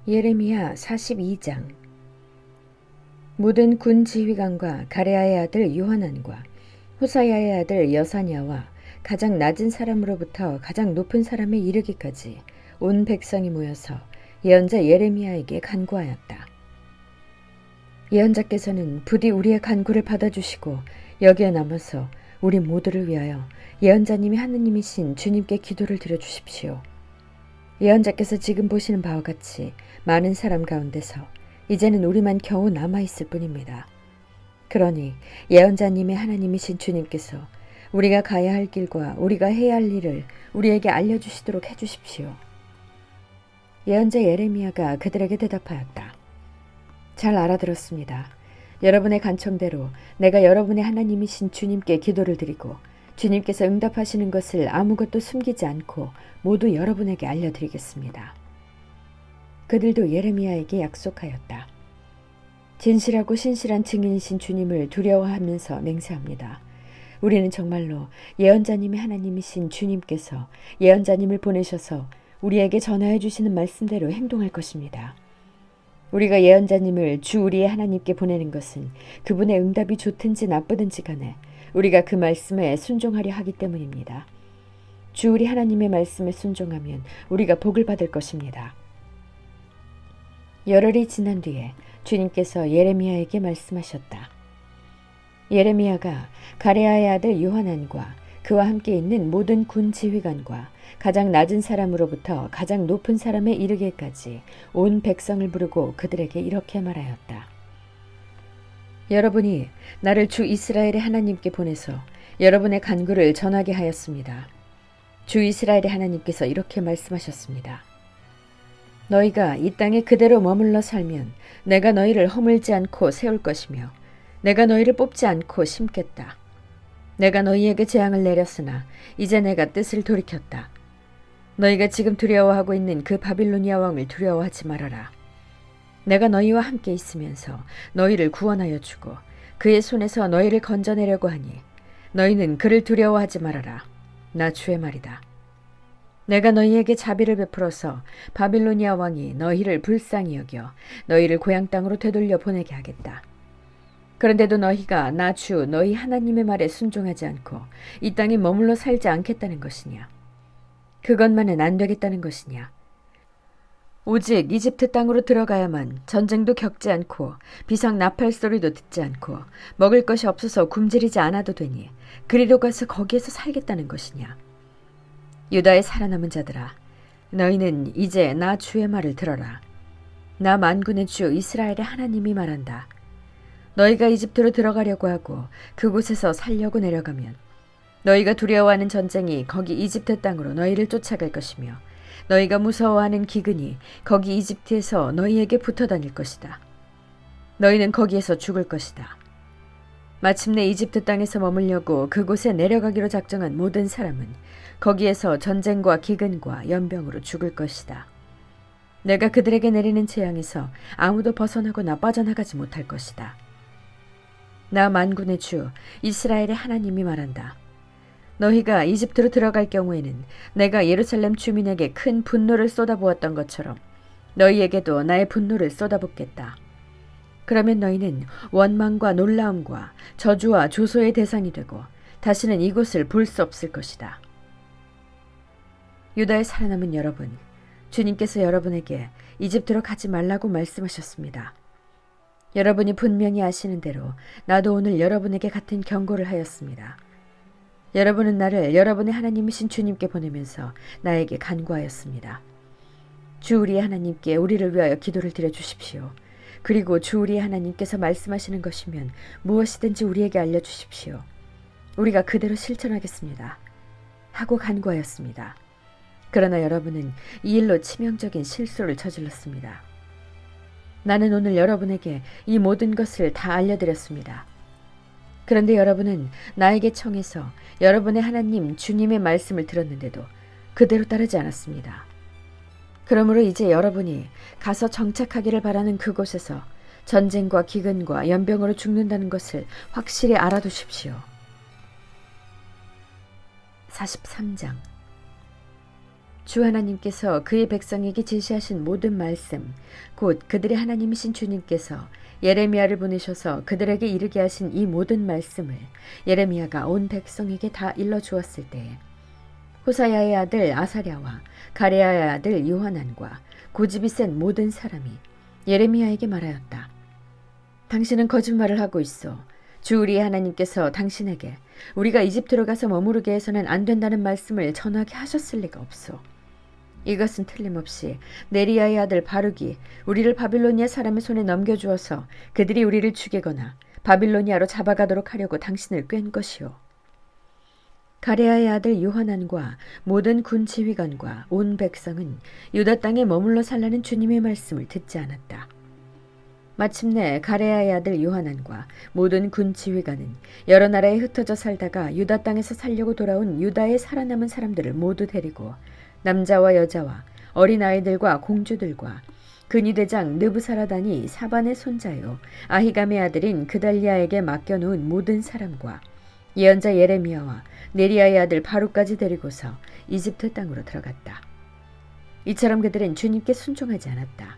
예레미야 42장. 모든 군 지휘관과 가레아의 아들 요하난과 호사야의 아들 여사냐와 가장 낮은 사람으로부터 가장 높은 사람에 이르기까지 온 백성이 모여서 예언자 예레미야에게 간구하였다. 예언자께서는 부디 우리의 간구를 받아주시고 여기에 남아서 우리 모두를 위하여 예언자님이 하느님이신 주님께 기도를 드려주십시오. 예언자께서 지금 보시는 바와 같이 많은 사람 가운데서 이제는 우리만 겨우 남아있을 뿐입니다. 그러니 예언자님의 하나님이신 주님께서 우리가 가야 할 길과 우리가 해야 할 일을 우리에게 알려주시도록 해주십시오. 예언자 예레미야가 그들에게 대답하였다. 잘 알아들었습니다. 여러분의 간청대로 내가 여러분의 하나님이신 주님께 기도를 드리고 주님께서 응답하시는 것을 아무것도 숨기지 않고 모두 여러분에게 알려드리겠습니다. 그들도 예레미야에게 약속하였다. 진실하고 신실한 증인이신 주님을 두려워하면서 맹세합니다. 우리는 정말로 예언자님의 하나님이신 주님께서 예언자님을 보내셔서 우리에게 전하여 주시는 말씀대로 행동할 것입니다. 우리가 예언자님을 주 우리의 하나님께 보내는 것은 그분의 응답이 좋든지 나쁘든지 간에 우리가 그 말씀에 순종하려 하기 때문입니다. 주 우리 하나님의 말씀에 순종하면 우리가 복을 받을 것입니다. 열흘이 지난 뒤에 주님께서 예레미야에게 말씀하셨다. 예레미야가 가레아의 아들 요하난과 그와 함께 있는 모든 군 지휘관과 가장 낮은 사람으로부터 가장 높은 사람에 이르기까지 온 백성을 부르고 그들에게 이렇게 말하였다. 여러분이 나를 주 이스라엘의 하나님께 보내서 여러분의 간구를 전하게 하였습니다. 주 이스라엘의 하나님께서 이렇게 말씀하셨습니다. 너희가 이 땅에 그대로 머물러 살면 내가 너희를 허물지 않고 세울 것이며 내가 너희를 뽑지 않고 심겠다. 내가 너희에게 재앙을 내렸으나 이제 내가 뜻을 돌이켰다. 너희가 지금 두려워하고 있는 그 바빌로니아 왕을 두려워하지 말아라. 내가 너희와 함께 있으면서 너희를 구원하여 주고 그의 손에서 너희를 건져내려고 하니 너희는 그를 두려워하지 말아라. 나 주의 말이다. 내가 너희에게 자비를 베풀어서 바빌로니아 왕이 너희를 불쌍히 여겨 너희를 고향 땅으로 되돌려 보내게 하겠다. 그런데도 너희가 나 주 너희 하나님의 말에 순종하지 않고 이 땅에 머물러 살지 않겠다는 것이냐? 그것만은 안 되겠다는 것이냐? 오직 이집트 땅으로 들어가야만 전쟁도 겪지 않고 비상 나팔 소리도 듣지 않고 먹을 것이 없어서 굶주리지 않아도 되니 그리로 가서 거기에서 살겠다는 것이냐? 유다의 살아남은 자들아, 너희는 이제 나 주의 말을 들어라. 나 만군의 주 이스라엘의 하나님이 말한다. 너희가 이집트로 들어가려고 하고 그곳에서 살려고 내려가면 너희가 두려워하는 전쟁이 거기 이집트 땅으로 너희를 쫓아갈 것이며 너희가 무서워하는 기근이 거기 이집트에서 너희에게 붙어 다닐 것이다. 너희는 거기에서 죽을 것이다. 마침내 이집트 땅에서 머물려고 그곳에 내려가기로 작정한 모든 사람은 거기에서 전쟁과 기근과 연병으로 죽을 것이다. 내가 그들에게 내리는 재앙에서 아무도 벗어나거나 빠져나가지 못할 것이다. 나 만군의 주 이스라엘의 하나님이 말한다. 너희가 이집트로 들어갈 경우에는 내가 예루살렘 주민에게 큰 분노를 쏟아부었던 것처럼 너희에게도 나의 분노를 쏟아붓겠다. 그러면 너희는 원망과 놀라움과 저주와 조소의 대상이 되고 다시는 이곳을 볼 수 없을 것이다. 유다의 살아남은 여러분, 주님께서 여러분에게 이집트로 가지 말라고 말씀하셨습니다. 여러분이 분명히 아시는 대로 나도 오늘 여러분에게 같은 경고를 하였습니다. 여러분은 나를 여러분의 하나님이신 주님께 보내면서 나에게 간구하였습니다. 주 우리의 하나님께 우리를 위하여 기도를 드려 주십시오. 그리고 주 우리의 하나님께서 말씀하시는 것이면 무엇이든지 우리에게 알려주십시오. 우리가 그대로 실천하겠습니다. 하고 간구하였습니다. 그러나 여러분은 이 일로 치명적인 실수를 저질렀습니다. 나는 오늘 여러분에게 이 모든 것을 다 알려드렸습니다. 그런데 여러분은 나에게 청해서 여러분의 하나님 주님의 말씀을 들었는데도 그대로 따르지 않았습니다. 그러므로 이제 여러분이 가서 정착하기를 바라는 그곳에서 전쟁과 기근과 연병으로 죽는다는 것을 확실히 알아두십시오. 43장. 주 하나님께서 그의 백성에게 제시하신 모든 말씀, 곧 그들의 하나님이신 주님께서 예레미야를 보내셔서 그들에게 이르게 하신 이 모든 말씀을 예레미야가 온 백성에게 다 일러주었을 때에 호사야의 아들 아사랴와 가레야의 아들 요하난과 고집이 센 모든 사람이 예레미야에게 말하였다. 당신은 거짓말을 하고 있어. 주 우리의 하나님께서 당신에게 우리가 이집트로 가서 머무르게 해서는 안 된다는 말씀을 전하게 하셨을 리가 없어. 이것은 틀림없이 네리야의 아들 바룩이 우리를 바빌로니아 사람의 손에 넘겨주어서 그들이 우리를 죽이거나 바빌로니아로 잡아가도록 하려고 당신을 꿰은 것이요. 가레야의 아들 요하난과 모든 군 지휘관과 온 백성은 유다 땅에 머물러 살라는 주님의 말씀을 듣지 않았다. 마침내 가레야의 아들 요하난과 모든 군 지휘관은 여러 나라에 흩어져 살다가 유다 땅에서 살려고 돌아온 유다에 살아남은 사람들을 모두 데리고 남자와 여자와 어린아이들과 공주들과 근위대장 느부사라단이 사반의 손자요 아히감의 아들인 그달리아에게 맡겨놓은 모든 사람과 예언자 예레미야와 네리야의 아들 바룩까지 데리고서 이집트 땅으로 들어갔다. 이처럼 그들은 주님께 순종하지 않았다.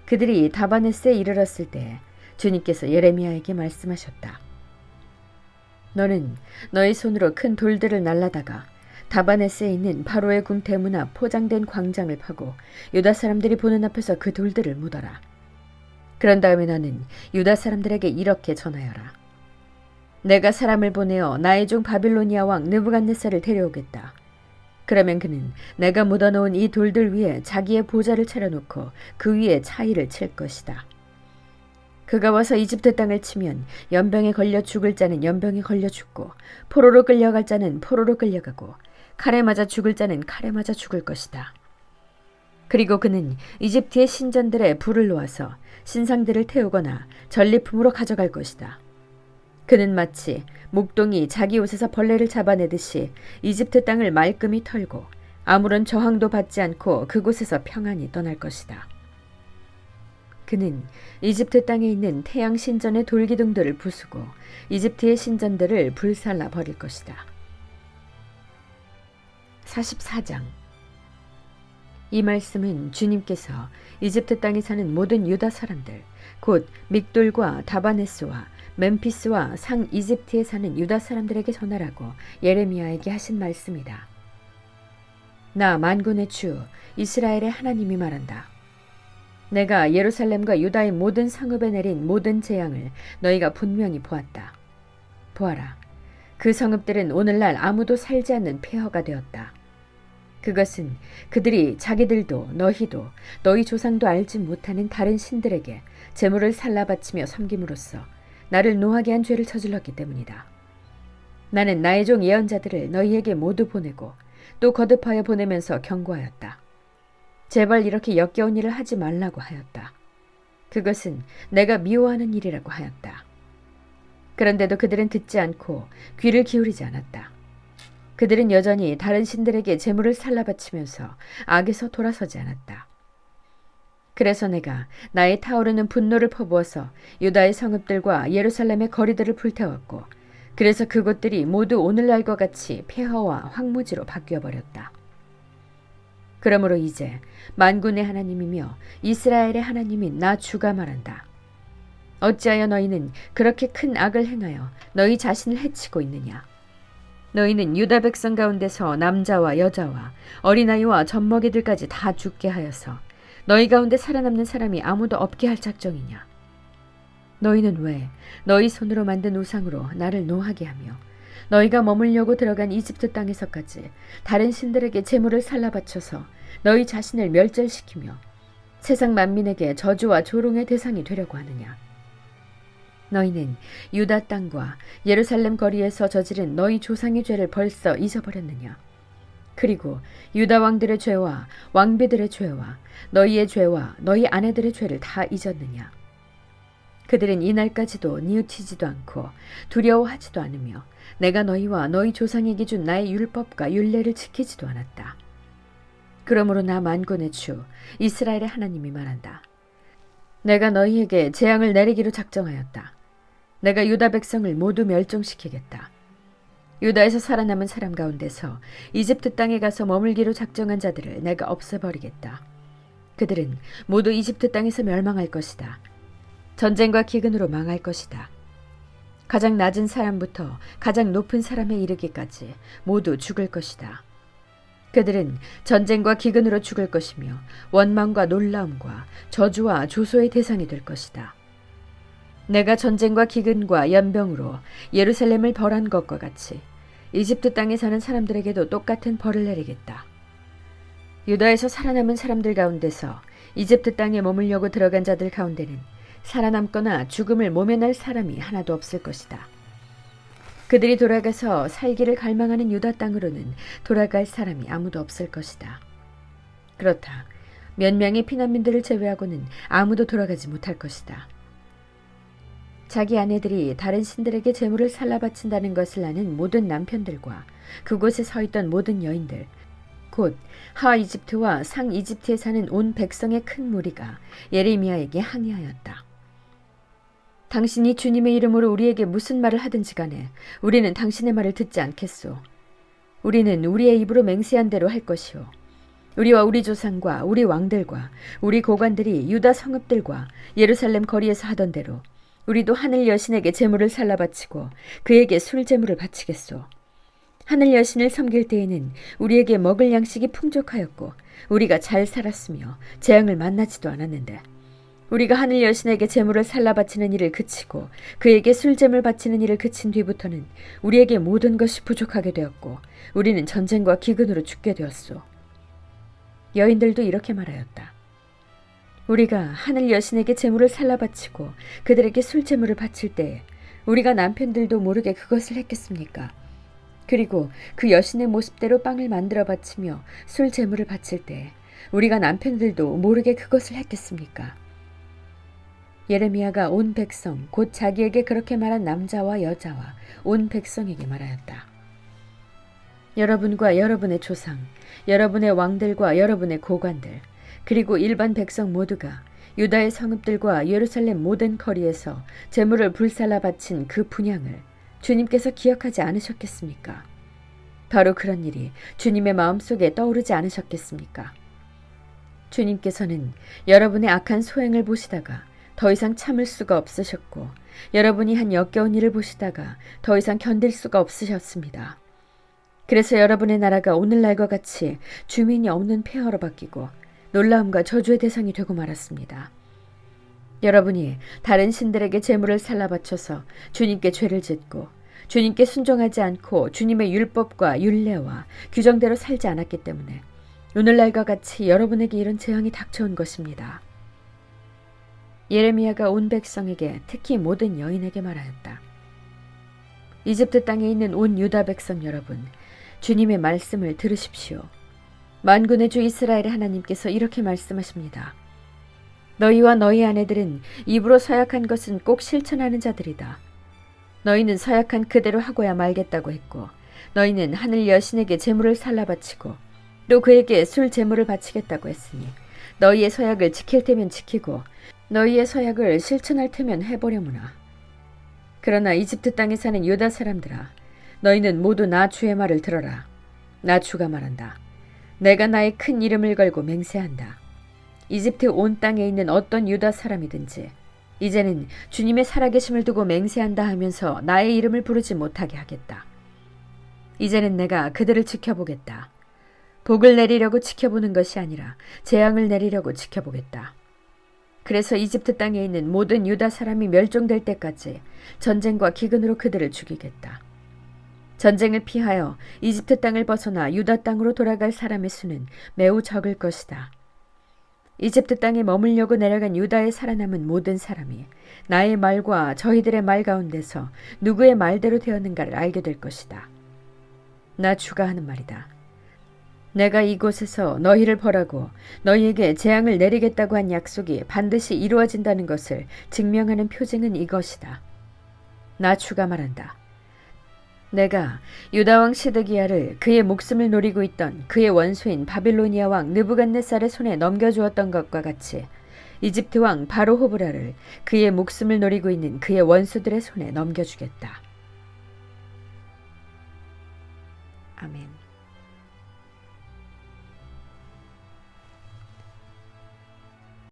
그들이 다바네스에 이르렀을 때 주님께서 예레미야에게 말씀하셨다. 너는 너의 손으로 큰 돌들을 날라다가 다바네스에 있는 바로의 궁 대문 앞 포장된 광장을 파고 유다 사람들이 보는 앞에서 그 돌들을 묻어라. 그런 다음에 너는 유다 사람들에게 이렇게 전하여라. 내가 사람을 보내어 나의 종 바빌로니아 왕 느부갓네살을 데려오겠다. 그러면 그는 내가 묻어놓은 이 돌들 위에 자기의 보좌를 차려놓고 그 위에 차이를 칠 것이다. 그가 와서 이집트 땅을 치면 연병에 걸려 죽을 자는 연병에 걸려 죽고 포로로 끌려갈 자는 포로로 끌려가고 칼에 맞아 죽을 자는 칼에 맞아 죽을 것이다. 그리고 그는 이집트의 신전들에 불을 놓아서 신상들을 태우거나 전리품으로 가져갈 것이다. 그는 마치 목동이 자기 옷에서 벌레를 잡아내듯이 이집트 땅을 말끔히 털고 아무런 저항도 받지 않고 그곳에서 평안히 떠날 것이다. 그는 이집트 땅에 있는 태양 신전의 돌기둥들을 부수고 이집트의 신전들을 불살라 버릴 것이다. 44장. 이 말씀은 주님께서 이집트 땅에 사는 모든 유다 사람들, 곧 믹돌과 다바네스와 멤피스와 상 이집트에 사는 유다 사람들에게 전하라고 예레미야에게 하신 말씀이다. 나 만군의 주 이스라엘의 하나님이 말한다. 내가 예루살렘과 유다의 모든 성읍에 내린 모든 재앙을 너희가 분명히 보았다. 보아라, 그 성읍들은 오늘날 아무도 살지 않는 폐허가 되었다. 그것은 그들이 자기들도 너희도 너희 조상도 알지 못하는 다른 신들에게 제물을 살라 바치며 섬김으로써 나를 노하게 한 죄를 저질렀기 때문이다. 나는 나의 종 예언자들을 너희에게 모두 보내고 또 거듭하여 보내면서 경고하였다. 제발 이렇게 역겨운 일을 하지 말라고 하였다. 그것은 내가 미워하는 일이라고 하였다. 그런데도 그들은 듣지 않고 귀를 기울이지 않았다. 그들은 여전히 다른 신들에게 제물을 살라 바치면서 악에서 돌아서지 않았다. 그래서 내가 나의 타오르는 분노를 퍼부어서 유다의 성읍들과 예루살렘의 거리들을 불태웠고 그래서 그곳들이 모두 오늘날과 같이 폐허와 황무지로 바뀌어버렸다. 그러므로 이제 만군의 하나님이며 이스라엘의 하나님인 나 주가 말한다. 어찌하여 너희는 그렇게 큰 악을 행하여 너희 자신을 해치고 있느냐? 너희는 유다 백성 가운데서 남자와 여자와 어린아이와 젖먹이들까지 다 죽게 하여서 너희 가운데 살아남는 사람이 아무도 없게 할 작정이냐? 너희는 왜 너희 손으로 만든 우상으로 나를 노하게 하며 너희가 머물려고 들어간 이집트 땅에서까지 다른 신들에게 제물을 살라 바쳐서 너희 자신을 멸절시키며 세상 만민에게 저주와 조롱의 대상이 되려고 하느냐? 너희는 유다 땅과 예루살렘 거리에서 저지른 너희 조상의 죄를 벌써 잊어버렸느냐? 그리고 유다 왕들의 죄와 왕비들의 죄와 너희의 죄와 너희 아내들의 죄를 다 잊었느냐? 그들은 이날까지도 뉘우치지도 않고 두려워하지도 않으며 내가 너희와 너희 조상에게 준 나의 율법과 율례를 지키지도 않았다. 그러므로 나 만군의 주 이스라엘의 하나님이 말한다. 내가 너희에게 재앙을 내리기로 작정하였다. 내가 유다 백성을 모두 멸종시키겠다. 유다에서 살아남은 사람 가운데서 이집트 땅에 가서 머물기로 작정한 자들을 내가 없애버리겠다. 그들은 모두 이집트 땅에서 멸망할 것이다. 전쟁과 기근으로 망할 것이다. 가장 낮은 사람부터 가장 높은 사람에 이르기까지 모두 죽을 것이다. 그들은 전쟁과 기근으로 죽을 것이며 원망과 놀라움과 저주와 조소의 대상이 될 것이다. 내가 전쟁과 기근과 연병으로 예루살렘을 벌한 것과 같이 이집트 땅에 사는 사람들에게도 똑같은 벌을 내리겠다. 유다에서 살아남은 사람들 가운데서 이집트 땅에 머물려고 들어간 자들 가운데는 살아남거나 죽음을 모면할 사람이 하나도 없을 것이다. 그들이 돌아가서 살기를 갈망하는 유다 땅으로는 돌아갈 사람이 아무도 없을 것이다. 그렇다. 몇 명의 피난민들을 제외하고는 아무도 돌아가지 못할 것이다. 자기 아내들이 다른 신들에게 제물을 살라 바친다는 것을 아는 모든 남편들과 그곳에 서 있던 모든 여인들, 곧 하 이집트와 상 이집트에 사는 온 백성의 큰 무리가 예레미야에게 항의하였다. 당신이 주님의 이름으로 우리에게 무슨 말을 하든지 간에 우리는 당신의 말을 듣지 않겠소. 우리는 우리의 입으로 맹세한 대로 할 것이오. 우리와 우리 조상과 우리 왕들과 우리 고관들이 유다 성읍들과 예루살렘 거리에서 하던 대로 우리도 하늘 여신에게 제물을 살라 바치고 그에게 술 제물을 바치겠소. 하늘 여신을 섬길 때에는 우리에게 먹을 양식이 풍족하였고 우리가 잘 살았으며 재앙을 만나지도 않았는데 우리가 하늘 여신에게 제물을 살라 바치는 일을 그치고 그에게 술 제물 바치는 일을 그친 뒤부터는 우리에게 모든 것이 부족하게 되었고 우리는 전쟁과 기근으로 죽게 되었소. 여인들도 이렇게 말하였다. 우리가 하늘 여신에게 제물을 살라 바치고 그들에게 술 제물을 바칠 때에 우리가 남편들도 모르게 그것을 했겠습니까? 그리고 그 여신의 모습대로 빵을 만들어 바치며 술 제물을 바칠 때에 우리가 남편들도 모르게 그것을 했겠습니까? 예레미야가 온 백성 곧 자기에게 그렇게 말한 남자와 여자와 온 백성에게 말하였다. 여러분과 여러분의 조상, 여러분의 왕들과 여러분의 고관들, 그리고 일반 백성 모두가 유다의 성읍들과 예루살렘 모든 거리에서 제물을 불살라 바친 그 분향을 주님께서 기억하지 않으셨겠습니까? 바로 그런 일이 주님의 마음속에 떠오르지 않으셨겠습니까? 주님께서는 여러분의 악한 소행을 보시다가 더 이상 참을 수가 없으셨고 여러분이 한 역겨운 일을 보시다가 더 이상 견딜 수가 없으셨습니다. 그래서 여러분의 나라가 오늘날과 같이 주민이 없는 폐허로 바뀌고 놀라움과 저주의 대상이 되고 말았습니다. 여러분이 다른 신들에게 제물을 살라 바쳐서 주님께 죄를 짓고 주님께 순종하지 않고 주님의 율법과 율례와 규정대로 살지 않았기 때문에 오늘날과 같이 여러분에게 이런 재앙이 닥쳐온 것입니다. 예레미야가 온 백성에게 특히 모든 여인에게 말하였다. 이집트 땅에 있는 온 유다 백성 여러분, 주님의 말씀을 들으십시오. 만군의 주 이스라엘의 하나님께서 이렇게 말씀하십니다. 너희와 너희 아내들은 입으로 서약한 것은 꼭 실천하는 자들이다. 너희는 서약한 그대로 하고야 말겠다고 했고 너희는 하늘 여신에게 제물을 살라 바치고 또 그에게 술 제물을 바치겠다고 했으니 너희의 서약을 지킬 테면 지키고 너희의 서약을 실천할 테면 해보려무나. 그러나 이집트 땅에 사는 유다 사람들아, 너희는 모두 나 주의 말을 들어라. 나 주가 말한다. 내가 나의 큰 이름을 걸고 맹세한다. 이집트 온 땅에 있는 어떤 유다 사람이든지 이제는 주님의 살아계심을 두고 맹세한다 하면서 나의 이름을 부르지 못하게 하겠다. 이제는 내가 그들을 지켜보겠다. 복을 내리려고 지켜보는 것이 아니라 재앙을 내리려고 지켜보겠다. 그래서 이집트 땅에 있는 모든 유다 사람이 멸종될 때까지 전쟁과 기근으로 그들을 죽이겠다. 전쟁을 피하여 이집트 땅을 벗어나 유다 땅으로 돌아갈 사람의 수는 매우 적을 것이다. 이집트 땅에 머물려고 내려간 유다에 살아남은 모든 사람이 나의 말과 저희들의 말 가운데서 누구의 말대로 되었는가를 알게 될 것이다. 나 주가 하는 말이다. 내가 이곳에서 너희를 벌하고 너희에게 재앙을 내리겠다고 한 약속이 반드시 이루어진다는 것을 증명하는 표징은 이것이다. 나 주가 말한다. 내가 유다 왕 시드기야를 그의 목숨을 노리고 있던 그의 원수인 바빌로니아 왕 느부갓네살의 손에 넘겨주었던 것과 같이 이집트 왕 바로 호브라를 그의 목숨을 노리고 있는 그의 원수들의 손에 넘겨주겠다. 아멘.